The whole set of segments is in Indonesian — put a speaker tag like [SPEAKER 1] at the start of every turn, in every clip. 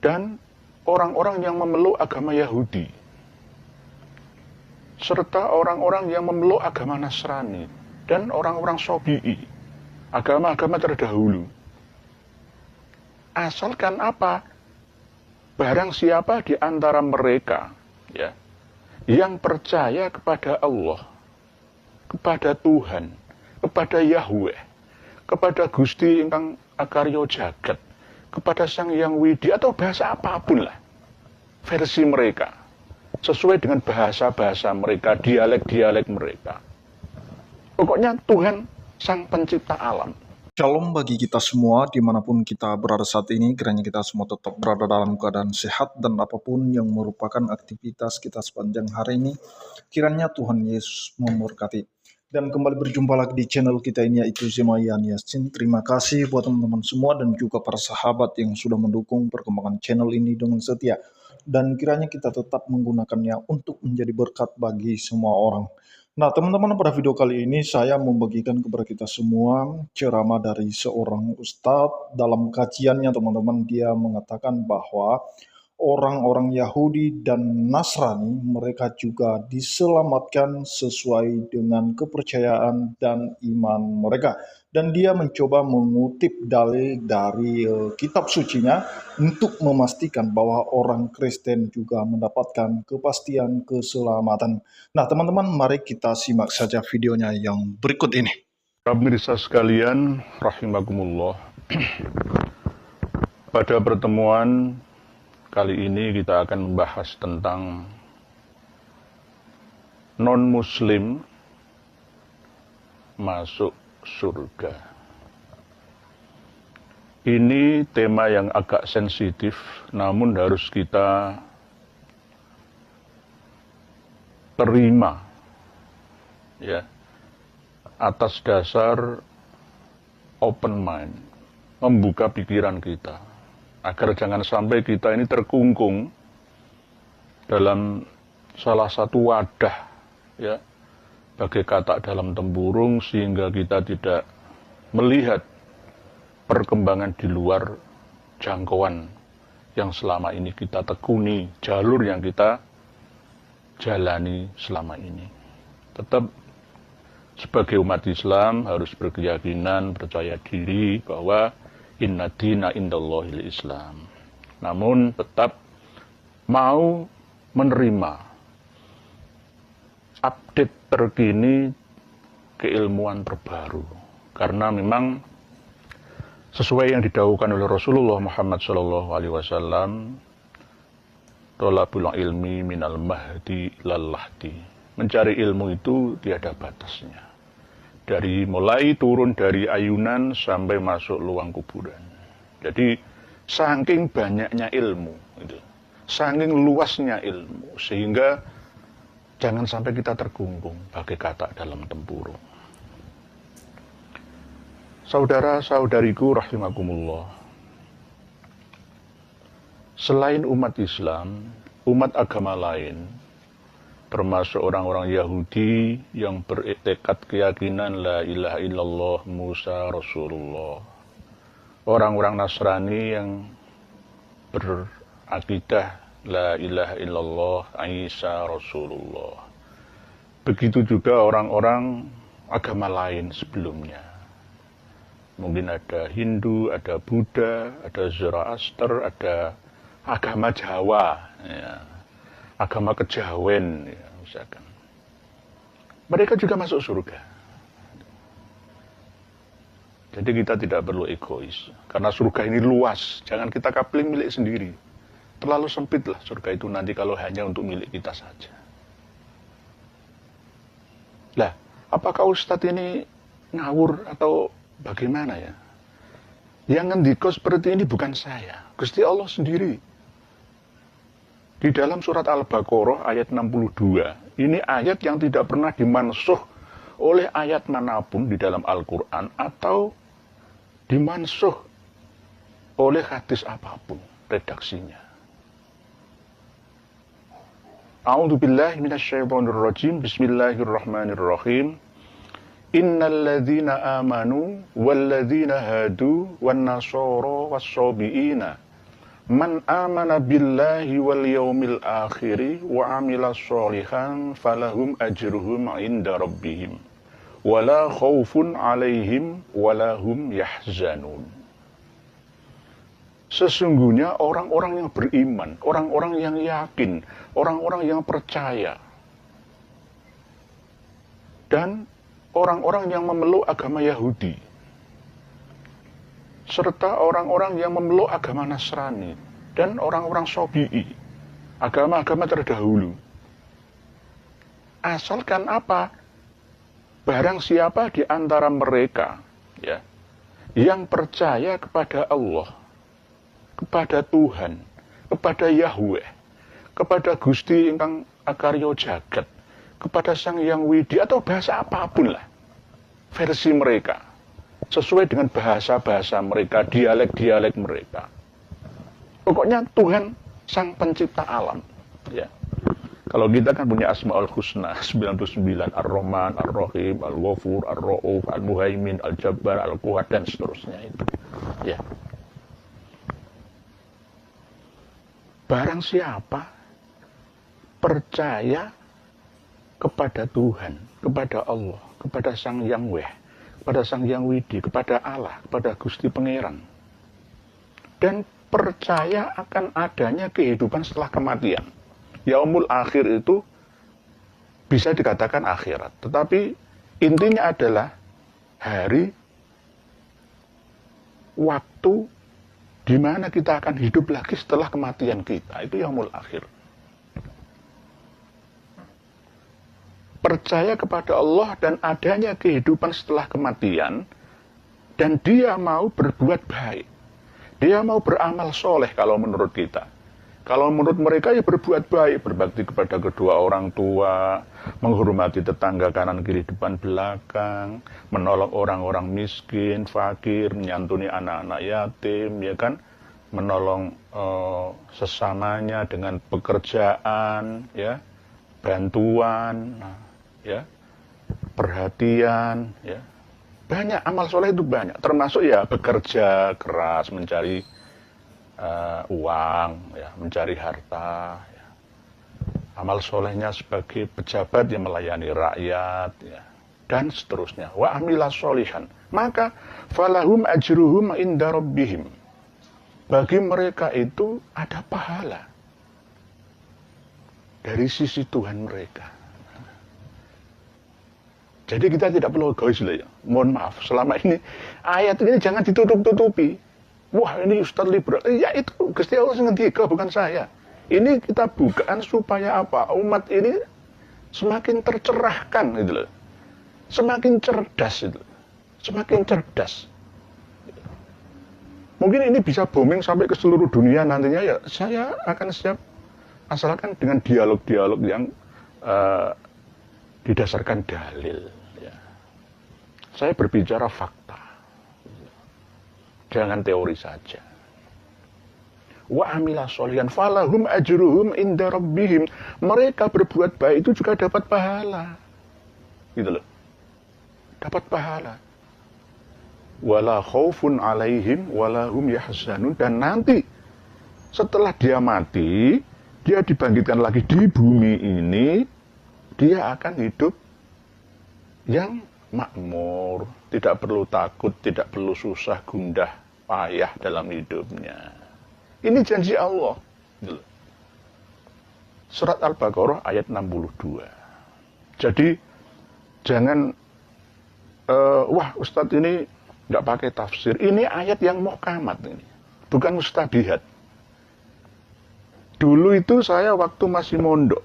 [SPEAKER 1] dan orang-orang yang memeluk agama Yahudi, serta orang-orang yang memeluk agama Nasrani, dan orang-orang Sobi'i, agama-agama terdahulu. Asalkan apa? Barang siapa di antara mereka ya, yang percaya kepada Allah, kepada Tuhan, kepada Yahweh, kepada Gusti ingkang akarya jagat, kepada Sang Hyang Widi, atau bahasa apapun lah versi mereka, sesuai dengan bahasa-bahasa mereka, dialek-dialek mereka. Pokoknya Tuhan Sang Pencipta alam.
[SPEAKER 2] Shalom bagi kita semua dimanapun kita berada saat ini, kiranya kita semua tetap berada dalam keadaan sehat dan apapun yang merupakan aktivitas kita sepanjang hari ini, kiranya Tuhan Yesus memberkati. Dan kembali berjumpa lagi di channel kita ini, yaitu Zemayan Yasin. Terima kasih buat teman-teman semua dan juga para sahabat yang sudah mendukung perkembangan channel ini dengan setia. Dan kiranya kita tetap menggunakannya untuk menjadi berkat bagi semua orang. Nah, teman-teman, pada video kali ini saya membagikan kepada kita semua ceramah dari seorang ustadz. Dalam kajiannya, teman-teman, dia mengatakan bahwa orang-orang Yahudi dan Nasrani mereka juga diselamatkan sesuai dengan kepercayaan dan iman mereka. Dan dia mencoba mengutip dalil dari kitab sucinya untuk memastikan bahwa orang Kristen juga mendapatkan kepastian keselamatan. Nah, teman-teman, mari kita simak saja videonya yang berikut ini.
[SPEAKER 1] Pemirsa sekalian, rahimakumullah. Pada pertemuan kali ini kita akan membahas tentang non-muslim masuk surga. Ini tema yang agak sensitif, namun harus kita terima ya, atas dasar open mind, membuka pikiran kita, agar jangan sampai kita ini terkungkung dalam salah satu wadah ya, bagai katak dalam tempurung, sehingga kita tidak melihat perkembangan di luar jangkauan yang selama ini kita tekuni, jalur yang kita jalani selama ini. Tetap sebagai umat Islam harus berkeyakinan, percaya diri bahwa inna dina indallahil Islam. Namun tetap mau menerima update terkini keilmuan terbaru, karena memang sesuai yang didahulukan oleh Rasulullah Muhammad SAW, tolabul ilmi minal mahdi lal lahdi. Mencari ilmu itu tiada batasnya, dari mulai turun dari ayunan sampai masuk lubang kuburan. Jadi saking banyaknya ilmu gitu, saking luasnya ilmu, sehingga jangan sampai kita terkungkung bagai katak dalam tempurung. Saudara-saudariku rahimakumullah, selain umat Islam, umat agama lain, termasuk orang-orang Yahudi yang bertekad keyakinan la ilaha illallah Musa Rasulullah, orang-orang Nasrani yang berakidah la ilaha illallah Isa Rasulullah, begitu juga orang-orang agama lain sebelumnya. Mungkin ada Hindu, ada Buddha, ada Zoroaster, ada agama Jawa ya, agama kejawen ya, misalkan. Mereka juga masuk surga. Jadi kita tidak perlu egois, karena surga ini luas, jangan kita kapling milik sendiri. Terlalu sempitlah surga itu nanti kalau hanya untuk milik kita saja. Lah, apakah Ustadz ini ngawur atau bagaimana ya? Yang ngendiko seperti ini bukan saya, Gusti Allah sendiri. Di dalam surat Al-Baqarah ayat 62, ini ayat yang tidak pernah dimansuh oleh ayat manapun di dalam Al-Quran, atau dimansuh oleh hadis apapun redaksinya. A'udzubillahi minasyaitonirrajim. Bismillahirrahmanirrahim. Innalladzina amanu walladzina hadu wan nasara wassabiina Man amana billahi wal yaumil akhiri wa amila sholihan falahum ajruhum inda rabbihim wala khaufun alaihim wala hum yahzanun. Sesungguhnya orang-orang yang beriman, orang-orang yang yakin, orang-orang yang percaya, dan orang-orang yang memeluk agama Yahudi, serta orang-orang yang memeluk agama Nasrani, dan orang-orang Sobi'i, agama-agama terdahulu. Asalkan apa? Barang siapa di antara mereka ya, yang percaya kepada Allah, kepada Tuhan, kepada Yahweh, kepada Gusti ingkang akarya jagat, kepada Sang Hyang Widi, atau bahasa apapun lah versi mereka, sesuai dengan bahasa-bahasa mereka, dialek-dialek mereka. Pokoknya Tuhan Sang Pencipta alam. Ya. Kalau kita kan punya Asmaul Husna 99, Ar-Rahman, Ar-Rahim, Al-Ghafur, Ar-Ra'uf, Al-Muhaimin, Al-Jabbar, Al-Quhat, dan seterusnya itu. Ya. Barang siapa percaya kepada Tuhan, kepada Allah, kepada Sang Yahweh, kepada Sang Hyang Widi, kepada Allah, kepada Gusti Pangeran, dan percaya akan adanya kehidupan setelah kematian. Yaumul akhir itu bisa dikatakan akhirat, tetapi intinya adalah hari, waktu di mana kita akan hidup lagi setelah kematian kita. Itu yaumul akhir. Percaya kepada Allah dan adanya kehidupan setelah kematian, dan dia mau berbuat baik, dia mau beramal soleh kalau menurut kita. Kalau menurut mereka ya berbuat baik, berbakti kepada kedua orang tua, menghormati tetangga kanan kiri depan belakang, menolong orang-orang miskin, fakir, menyantuni anak-anak yatim, ya kan, menolong sesamanya dengan pekerjaan, ya, bantuan, ya, perhatian, ya, banyak amal soleh itu banyak, termasuk ya bekerja keras mencari uang, ya, mencari harta, ya. Amal solehnya sebagai pejabat yang melayani rakyat, ya, dan seterusnya. Wa amila sholihan, maka falahum ajruhum inda rabbihim. Bagi mereka itu ada pahala dari sisi Tuhan mereka. Jadi kita tidak perlu egois lah ya. Mohon maaf, selama ini ayat ini jangan ditutup-tutupi. Wah, ini Ustaz liberal. Ya itu Gusti Allah ngendika, bukan saya. Ini kita bukaan supaya apa? Umat ini semakin tercerahkan gitu loh. Semakin cerdas itu. Semakin cerdas. Mungkin ini bisa booming sampai ke seluruh dunia nantinya, ya saya akan siap, asalkan dengan dialog-dialog yang didasarkan dalil, ya. Saya berbicara fakta. Jangan teori saja. Wa amila sholihan falahum ajruhum inda rabbihim. Mereka berbuat baik itu juga dapat pahala. Gitu loh. Dapat pahala. Wala khaufun alaihim wala hum yahzanun. Dan nanti setelah dia mati, dia dibangkitkan lagi di bumi ini, dia akan hidup yang makmur, tidak perlu takut, tidak perlu susah, gundah, payah dalam hidupnya. Ini janji Allah. Surat Al-Baqarah ayat 62. Jadi jangan wah Ustadz ini nggak pakai tafsir. Ini ayat yang muhkamat ini, bukan mustabihat. Dulu itu saya waktu masih mondok,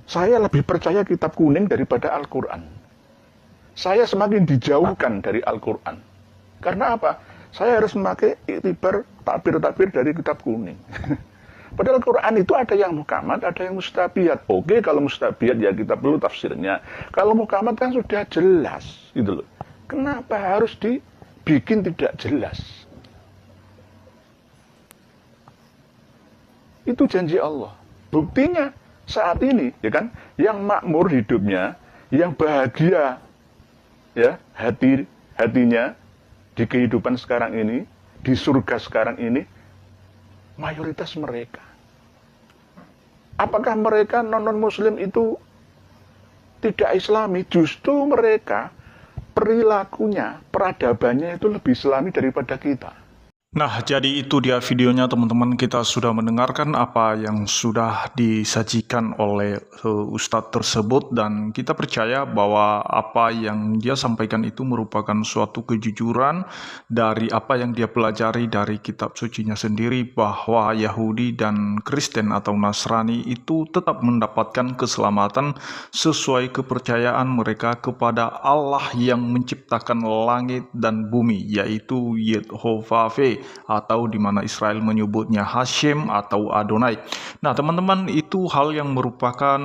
[SPEAKER 1] saya lebih percaya kitab kuning daripada Al-Quran. Saya semakin dijauhkan dari Al-Quran. Karena apa? Saya harus memakai iktibar takbir-takbir dari kitab kuning. Padahal Al-Quran itu ada yang muhkamat, ada yang mustabihat. Oke, kalau mustabihat ya kita perlu tafsirnya. Kalau muhkamat kan sudah jelas, gitu loh. Kenapa harus dibikin tidak jelas? Itu janji Allah. Buktinya saat ini, ya kan, yang makmur hidupnya, yang bahagia, ya, hatinya di kehidupan sekarang ini, di surga sekarang ini, mayoritas mereka. Apakah mereka non-muslim itu tidak islami? Justru mereka perilakunya, peradabannya itu lebih islami daripada kita.
[SPEAKER 2] Nah, jadi itu dia videonya teman-teman. Kita sudah mendengarkan apa yang sudah disajikan oleh Ustadz tersebut, dan kita percaya bahwa apa yang dia sampaikan itu merupakan suatu kejujuran dari apa yang dia pelajari dari kitab sucinya sendiri, bahwa Yahudi dan Kristen atau Nasrani itu tetap mendapatkan keselamatan sesuai kepercayaan mereka kepada Allah yang menciptakan langit dan bumi, yaitu Yehovah, atau di mana Israel menyebutnya Hashem atau Adonai. Nah, teman-teman, itu hal yang merupakan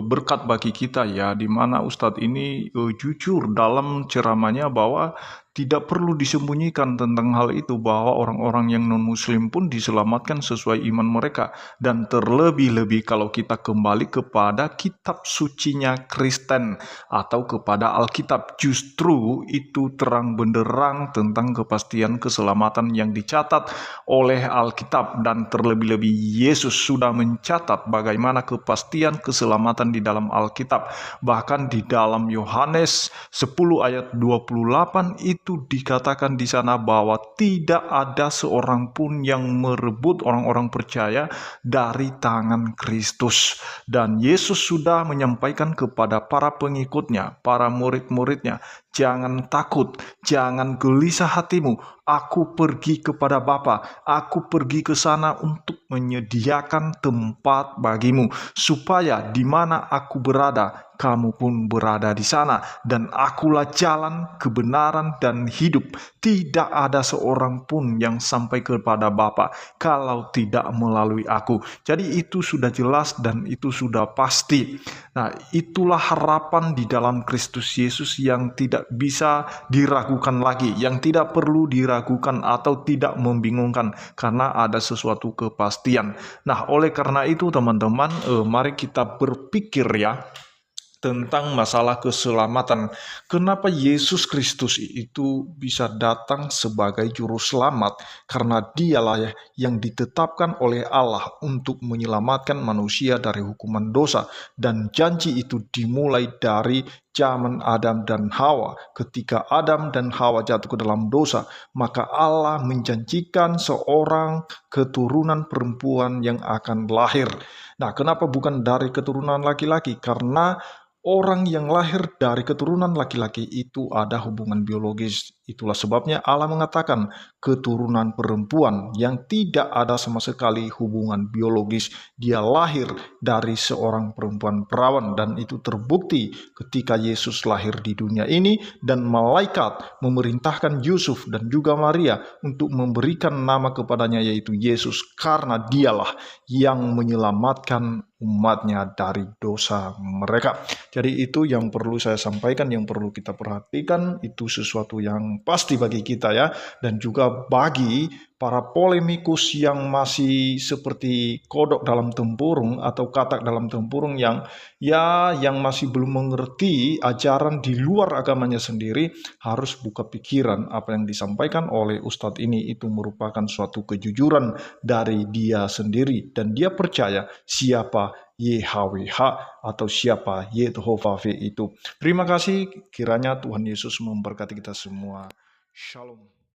[SPEAKER 2] berkat bagi kita ya, di mana Ustadz ini jujur dalam ceramahnya bahwa tidak perlu disembunyikan tentang hal itu, bahwa orang-orang yang non-muslim pun diselamatkan sesuai iman mereka. Dan terlebih-lebih kalau kita kembali kepada kitab sucinya Kristen atau kepada Alkitab, justru itu terang benderang tentang kepastian keselamatan yang dicatat oleh Alkitab. Dan terlebih-lebih Yesus sudah mencatat bagaimana kepastian keselamatan di dalam Alkitab. Bahkan di dalam Yohanes 10 ayat 28 itu dikatakan di sana bahwa tidak ada seorang pun yang merebut orang-orang percaya dari tangan Kristus. Dan Yesus sudah menyampaikan kepada para pengikutnya, para murid-muridnya, jangan takut, jangan gelisah hatimu. Aku pergi kepada Bapa, aku pergi ke sana untuk menyediakan tempat bagimu, supaya di mana aku berada, kamu pun berada di sana. Dan akulah jalan, kebenaran, dan hidup. Tidak ada seorang pun yang sampai kepada Bapa kalau tidak melalui aku. Jadi itu sudah jelas dan itu sudah pasti. Nah, itulah harapan di dalam Kristus Yesus yang tidak bisa diragukan lagi, yang tidak perlu diragukan atau tidak membingungkan, karena ada sesuatu kepastian. Nah, oleh karena itu teman-teman, mari kita berpikir ya tentang masalah keselamatan. Kenapa Yesus Kristus itu bisa datang sebagai juru selamat? Karena dialah yang ditetapkan oleh Allah untuk menyelamatkan manusia dari hukuman dosa. Dan janji itu dimulai dari zaman Adam dan Hawa. Ketika Adam dan Hawa jatuh ke dalam dosa, maka Allah menjanjikan seorang keturunan perempuan yang akan lahir. Nah, kenapa bukan dari keturunan laki-laki? Karena orang yang lahir dari keturunan laki-laki itu ada hubungan biologis. Itulah sebabnya Allah mengatakan keturunan perempuan yang tidak ada sama sekali hubungan biologis. Dia lahir dari seorang perempuan perawan, dan itu terbukti ketika Yesus lahir di dunia ini dan malaikat memerintahkan Yusuf dan juga Maria untuk memberikan nama kepadanya, yaitu Yesus, karena dialah yang menyelamatkan umatnya dari dosa mereka. Jadi itu yang perlu saya sampaikan, yang perlu kita perhatikan. Itu sesuatu yang pasti bagi kita ya, dan juga bagi para polemikus yang masih seperti kodok dalam tempurung atau katak dalam tempurung, yang masih belum mengerti ajaran di luar agamanya sendiri, harus buka pikiran. Apa yang disampaikan oleh Ustadz ini itu merupakan suatu kejujuran dari dia sendiri, dan dia percaya siapa YHWH atau siapa Yehovah itu. Terima kasih, kiranya Tuhan Yesus memberkati kita semua. Shalom.